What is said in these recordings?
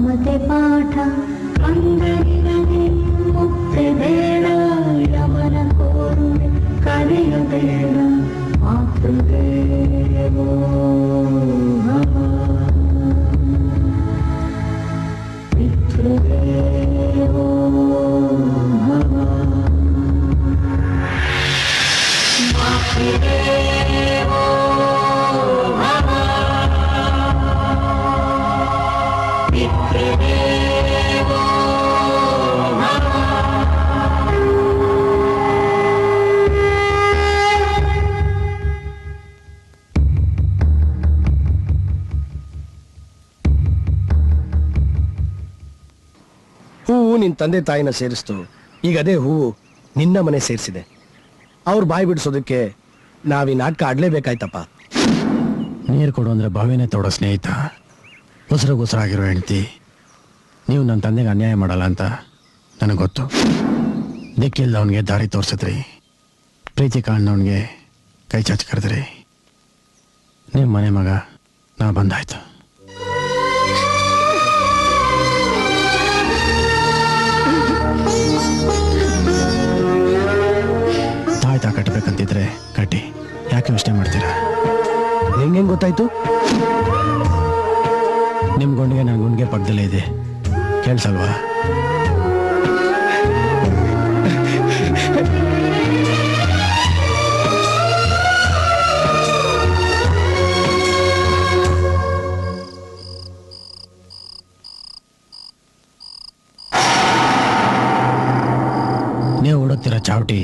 ಮಮತೆ ಪಾಠ ಅಂದರಿಗನೆ ಮುಕ್ತಿ ಬೇಡ ಯಮನ ಕೋರುವೆ ಕರೆಯಬೇಡ ಮಾತೃದೇವೋ ಭವ ಪಿತೃದೇವೋ ಭವ ಮಾತೃದೇವೋ ಭವ ಪಿತೃದೇವೋ ಭವ. ಹೂವು ನಿನ್ನ ತಂದೆ ತಾಯಿನ ಸೇರಿಸ್ತು, ಈಗ ಅದೇ ಹೂವು ನಿನ್ನ ಮನೆ ಸೇರಿಸಿದೆ. ಅವ್ರು ಬಾಯಿ ಬಿಡಿಸೋದಕ್ಕೆ ನಾವೀ ನಾಟಕ ಆಡ್ಲೇಬೇಕಾಯ್ತಪ್ಪ. ನೀರು ಕೊಡು ಅಂದ್ರೆ ಬಾವಿನೇ ತೋಡೋ ಸ್ನೇಹಿತ, ಉಸಿರಾಗಿರೋ ಹೆಂಡ್ತಿ. ನೀವು ನನ್ನ ತಂದೆಗೆ ಅನ್ಯಾಯ ಮಾಡಲ್ಲ ಅಂತ ನನಗೆ ಗೊತ್ತು. ದಿಕ್ಕಿಲ್ದವನಿಗೆ ದಾರಿ ತೋರಿಸಿದ್ರಿ, ಪ್ರೀತಿ ಕಾಣ್ದವನಿಗೆ ಕೈ ಚಾಚಿ ಕರೆದ್ರಿ. ನಿಮ್ಮ ಮನೆ ಮಗ ನಾ ಬಂದಾಯ್ತು. ತಾಯ್ತಾ ಕಟ್ಟಬೇಕಂತಿದ್ರೆ ಕಟ್ಟಿ, ಯಾಕೆ ಯೋಚನೆ ಮಾಡ್ತೀರಾ? ಹೆಂಗೆ ಗೊತ್ತಾಯ್ತು? ನಿಮ್ಮ ಗುಂಡಿಗೆ ನನ್ನ ಗುಂಡಿಗೆ ಪಕ್ಕದಲ್ಲೇ ಇದೆ, ಕೇಳಿಸಲ್ವಾ? ನೀವು ಹುಡುಕ್ತಿರೋ ಚಾವಟಿ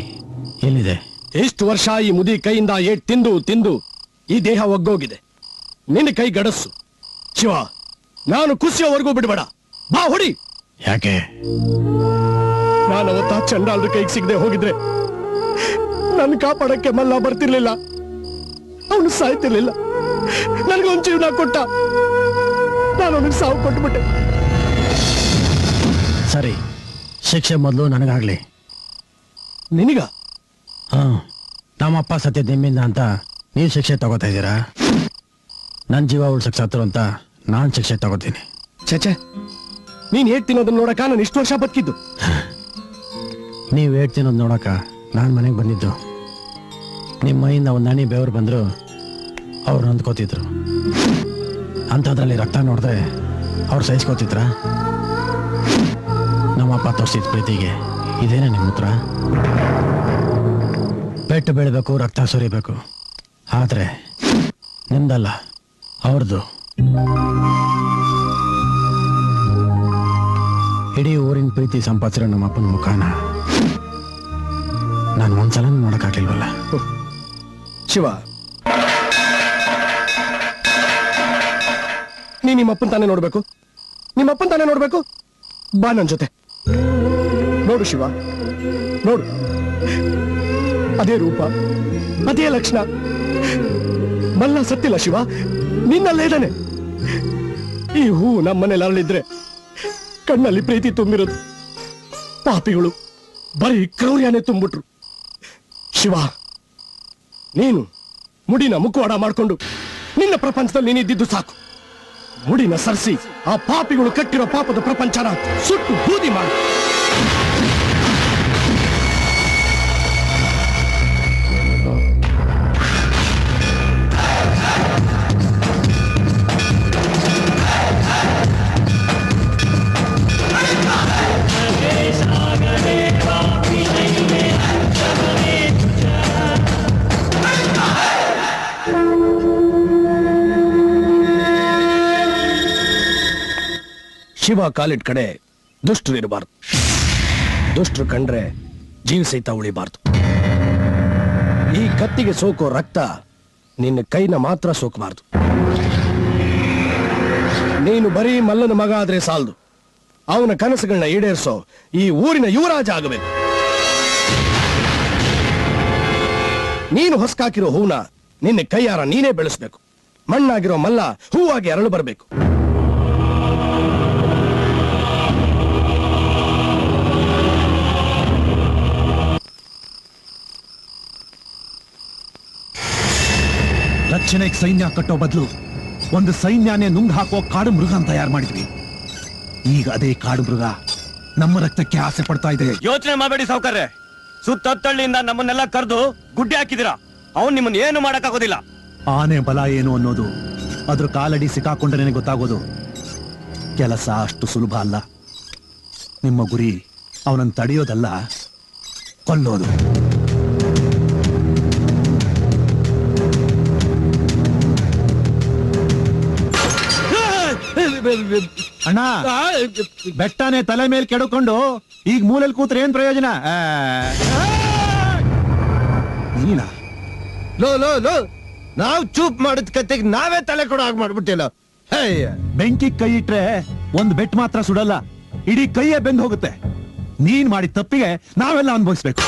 ಎಲ್ಲಿದೆ? ಎಷ್ಟು ವರ್ಷ ಈ ಮುದಿ ಕೈಯಿಂದ ಏಟ್ ತಿಂದು ತಿಂದು ಈ ದೇಹ ಒಗ್ಗೋಗಿದೆ. ನಿನ್ನ ಕೈ ಗಡಸ್ಸು ಶಿವ, ನಾನು ಕುಸಿಯೋವರೆಗೂ ಬಿಡಬೇಡ. ಬಾ ಹೊಡಿ. ಯಾಕೆ? ನಾನು ಅವತ್ತ ಚಂಡಾಲ್ರ ಕೈಗೆ ಸಿಗದೆ ಹೋಗಿದ್ರೆ ನನ್ನ ಕಾಪಾಡಕ್ಕೆ ಮಲ್ಲ ಬರ್ತಿರ್ಲಿಲ್ಲ, ಅವನು ಸಾಯ್ತಿರ್ಲಿಲ್ಲ. ನನಗೊಂದು ಜೀವನ ಕೊಟ್ಟ, ನಾನು ಅವನಿಗೆ ಸಾವು ಕೊಟ್ಬಿಟ್ಟೆ. ಸರಿ, ಶಿಕ್ಷೆ ಮೊದಲು ನನಗಾಗ್ಲಿ. ನಿನಗ? ನಮ್ಮಪ್ಪ ಸತ್ಯ ನಿಮ್ಮಿಂದ ಅಂತ ನೀವು ಶಿಕ್ಷೆ ತಗೋತಾ ಇದ್ದೀರಾ? ನನ್ನ ಜೀವ ಉಳ್ಸಕ್ ಸತ್ರು ಅಂತ ನಾನು ಶಿಕ್ಷೆ ತಗೋತೀನಿ. ಚೇಚೆ, ನೀನ್ ಹೇಗ್ ತಿನ್ನೋದನ್ನ ನೋಡಕ ನಾನು ಇಷ್ಟು ವರ್ಷ ಬದುಕಿದ್ದು. ನೀವು ಹೇಗ್ ತಿನ್ನೋದು ನೋಡಕ ನಾನು ಮನೆಗೆ ಬಂದಿದ್ದು. ನಿಮ್ಮ ಮೈಯಿಂದ ಒಂದು ಹನಿ ಬೆವರು ಬಂದ್ರು ಅವ್ರು ಅಂದ್ಕೋತಿದ್ರು. ಅಂಥದ್ರಲ್ಲಿ ರಕ್ತ ನೋಡಿದ್ರೆ ಅವ್ರು ಸಹಿಸ್ಕೋತಿದ್ರ? ನಮ್ಮಪ್ಪ ತೋರಿಸಿದ ಪ್ರೀತಿಗೆ ಇದೇನೇ ನಿಮ್ಮ ಉತ್ತರ? ಪೆಟ್ಟು ಬೀಳಬೇಕು, ರಕ್ತ ಸುರಿಬೇಕು, ಆದ್ರೆ ನಿಮ್ದಲ್ಲ, ಅವ್ರದ್ದು. ಇಡೀ ಊರಿನ ಪ್ರೀತಿ ಸಂಪಾದಿಸಿರೋ ನಮ್ಮಪ್ಪನ ಮುಖಾನ ನಾನು ಒಂದ್ಸಲ ನೋಡಕ್ಕಾಗ್ಲಿಲ್ವಲ್ಲ. ಶಿವ, ನೀ ನಿಮ್ಮಪ್ಪನ್ ತಾನೇ ನೋಡ್ಬೇಕು, ನಿಮ್ಮಪ್ಪನ್ ತಾನೇ ನೋಡ್ಬೇಕು. ಬಾ ನನ್ ಜೊತೆ. ನೋಡು ಶಿವ, ನೋಡು, ಅದೇ ರೂಪ, ಅದೇ ಲಕ್ಷಣ. ಮಲ್ಲ ಸತ್ತಿಲ್ಲ ಶಿವ, ನಿನ್ನಲ್ಲೇ ಇದ್ದಾನೆ. ಈ ಹೂ ನಮ್ಮನೇಲಿ ಅರಳಿದ್ರೆ ಕಣ್ಣಲ್ಲಿ ಪ್ರೀತಿ ತುಂಬಿರೋದು. ಪಾಪಿಗಳು ಬರೀ ಕ್ರೌರ್ಯನೇ ತುಂಬಿಟ್ರು. ಶಿವ, ನೀನು ಮುಡಿನ ಮುಖವಾಡ ಮಾಡ್ಕೊಂಡು ನಿನ್ನ ಪ್ರಪಂಚದಲ್ಲಿ ನೀನಿದ್ದು ಸಾಕು. ಮುಡಿನ ಸರಿಸಿ ಆ ಪಾಪಿಗಳು ಕಟ್ಟಿರೋ ಪಾಪದ ಪ್ರಪಂಚನ ಸುಟ್ಟು ಬೂದಿ ಮಾಡು. ಶಿವ ಕಾಲಿಟ್ ಕಡೆ ದುಷ್ಟರು ಇರಬಾರ್ದು. ದುಷ್ಟರು ಕಂಡ್ರೆ ಜೀವ ಸಹಿತ ಉಳಿಬಾರ್ದು. ಈ ಕತ್ತಿಗೆ ಸೋಕೋ ರಕ್ತ ನಿನ್ನ ಕೈನ ಮಾತ್ರ ಸೋಕಬಾರ್ದು. ನೀನು ಬರೀ ಮಲ್ಲನ ಮಗ ಆದ್ರೆ ಸಾಲದು, ಅವನ ಕನಸುಗಳನ್ನ ಈಡೇರಿಸೋ ಈ ಊರಿನ ಯುವರಾಜ ಆಗಬೇಕು. ನೀನು ಹೊಸಕಾಕಿರೋ ಹೂನ ನಿನ್ನ ಕೈಯಾರ ನೀನೇ ಬೆಳೆಸ್ಬೇಕು. ಮಣ್ಣಾಗಿರೋ ಮಲ್ಲ ಹೂವಾಗಿ ಅರಳು ಬರಬೇಕು. ರಕ್ಷಣೆಗೆ ಸೈನ್ಯ ಕಟ್ಟೋ ಬದಲು ಒಂದು ಸೈನ್ಯನೇ ನುಂಗ್ ಹಾಕೋ ಕಾಡು ಮೃಗನ್ ತಯಾರು ಮಾಡಿದ್ವಿ. ಈಗ ಅದೇ ಕಾಡು ಮೃಗ ನಮ್ಮ ರಕ್ತಕ್ಕೆ ಆಸೆ ಪಡ್ತಾ ಇದೆ. ಯೋಚನೆ ಮಾಡಬೇಡಿ ಸಾವುಕಾರ್ರೆ. ಸುತ್ತಹಳ್ಳಿಯಿಂದ ನಮ್ಮನ್ನೆಲ್ಲ ಕರೆದು ಗುಡ್ಡೆ ಹಾಕಿದಿರಾ. ಅವ್ನು ನಿಮ್ಮನ್ನ ಏನು ಮಾಡಕ್ಕಾಗೋದಿಲ್ಲ. ಆನೆ ಬಲ ಏನು ಅನ್ನೋದು ಅದ್ರ ಕಾಲಡಿ ಸಿಕ್ಕಾಕೊಂಡ್ರೆ ಗೊತ್ತಾಗೋದು. ಕೆಲಸ ಅಷ್ಟು ಸುಲಭ ಅಲ್ಲ. ನಿಮ್ಮ ಗುರಿ ಅವನನ್ನು ತಡೆಯೋದಲ್ಲ, ಕೊಲ್ಲೋದು. ಅಣ್ಣ, ಬೆಟ್ಟನೆ ತಲೆ ಮೇಲೆ ಕೆಡಕೊಂಡು ಈಗ ಮೂಲೆಯಲ್ಲಿ ಕೂತ್ರೆ ಏನ್ ಪ್ರಯೋಜನ? ನೀನಾ? ಲೋ ಲೋ ಲೋ, ನಾವ್ ಚೂಪ್ ಮಾಡಿದ ಕತೆಗೆ ನಾವೇ ತಲೆ ಕೊಡೋ ಹಾಗೆ ಮಾಡ್ಬಿಟ್ಟಿಲ್ಲ. ಬೆಂಕಿ ಕೈ ಇಟ್ರೆ ಒಂದ್ ಬೆಟ್ ಮಾತ್ರ ಸುಡಲ್ಲ, ಇಡೀ ಕೈಯೇ ಬೆಂದ್ ಹೋಗುತ್ತೆ. ನೀನ್ ಮಾಡಿದ ತಪ್ಪಿಗೆ ನಾವೆಲ್ಲ ಅನುಭವಿಸ್ಬೇಕು.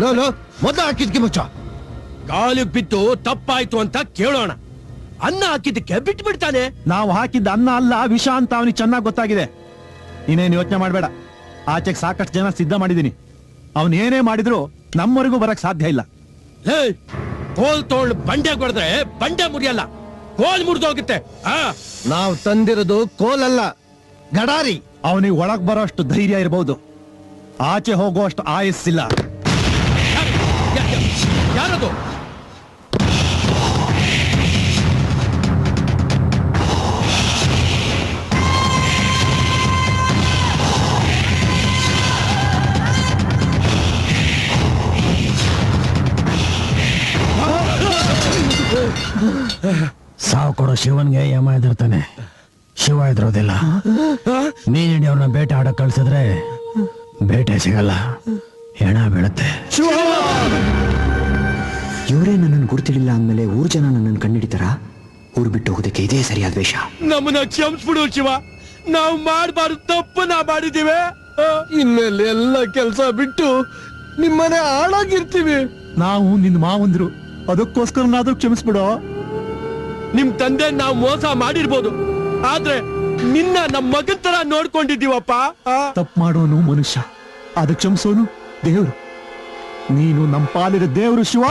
ಲೋ ಲೋ, ಮೊದಲು ಹಾಕಿದ್ಕೆ ಮುಚ್ಚ. ಕಾಲಿಗೆ ಬಿದ್ದು ತಪ್ಪಾಯ್ತು ಅಂತ ಕೇಳೋಣ. ಅನ್ನ ಹಾಕಿದ್ದಕ್ಕೆ ಬಿಟ್ಟು ಬಿಡ್ತಾನೆ. ನಾವು ಹಾಕಿದ್ದ ಅನ್ನ ಅಲ್ಲ, ವಿಷ ಅಂತ ಅವನಿಗೆ ಚೆನ್ನಾಗಿ ಗೊತ್ತಾಗಿದೆ. ನೀನೇನು ಯೋಚನೆ ಮಾಡ್ಬೇಡ. ಆಚೆಗೆ ಸಾಕಷ್ಟು ಜನ ಸಿದ್ಧ ಮಾಡಿದೀನಿ. ಅವನ್ ಏನೇ ಮಾಡಿದ್ರು ನಮ್ಮವರೆಗೂ ಬರಕ್ ಸಾಧ್ಯ ಇಲ್ಲ. ಲೇ, ಕೋಲ್ ತೋಳ್ ಬಂಡೆ ಹೊಡೆದ್ರೆ ಬಂಡೆ ಮುರಿಯಲ್ಲ, ಕೋಲ್ ಮುರಿದೋಗುತ್ತೆ. ನಾವ್ ತಂದಿರೋದು ಕೋಲಲ್ಲ, ಗಡಾರಿ. ಅವನಿಗೆ ಒಳಗ್ ಬರೋಷ್ಟು ಧೈರ್ಯ ಇರಬಹುದು, ಆಚೆ ಹೋಗುವಷ್ಟು ಆಯಸ್ಸಿಲ್ಲ. ಯಾರದು? ಸಾವು ಕೊಡೋ ಶಿವನ್ಗೆ ಯಮ ಎದುರ್ತಾನೆ, ಶಿವ ಎದುರೋದಿಲ್ಲ. ನೀನ್ ಹಿಡಿಯೋರ್ನ ಬೇಟೆ ಆಡಕ್ ಕಳ್ಸಿದ್ರೆ ಬೇಟೆ ಸಿಗಲ್ಲ, ಹೆಣ ಬೀಳುತ್ತೆ. ಇವರೇ ನನ್ನನ್ನು ಗುರುತಿಡಿಲ್ಲ ಅಂದ್ಮೇಲೆ ಊರ್ ಜನ ನನ್ನನ್ನು ಕಂಡಿಡಿತಾರ? ಊರು ಬಿಟ್ಟು ಹೋಗೋದಕ್ಕೆ ಇದೇ ಸರಿಯಾದ ವೇಷ. ನಮ್ಮನ್ನ ಕ್ಷಮಿಸ್ಬಿಡು ಶಿವ, ನಾವು ಮಾಡಬಾರ್ದು ತಪ್ಪು ನಾ ಮಾಡಿದೀವಿ. ಇನ್ಮೇಲೆ ಎಲ್ಲ ಕೆಲಸ ಬಿಟ್ಟು ನಿಮ್ಮನೆ ಹಾಳಾಗಿರ್ತೀವಿ. ನಾವು ನಿನ್ ಮಾವಂದ್ರು, ಅದಕ್ಕೋಸ್ಕರನಾದ್ರೂ ಕ್ಷಮಿಸ್ಬಿಡೋ. ನಿಮ್ ತಂದೆ ನಾವು ಮೋಸ ಮಾಡಿರ್ಬೋದು, ಆದ್ರೆ ನಿನ್ನ ನಮ್ಮ ಮಗನ್ ತರ ನೋಡ್ಕೊಂಡಿದ್ದೀವಪ್ಪ. ತಪ್ಪು ಮಾಡೋನು ಮನುಷ್ಯ, ಅದು ಕ್ಷಮಿಸೋನು ದೇವ್ರು. ನೀನು ನಮ್ಮ ಪಾಲಿನ ದೇವ್ರು ಶಿವ.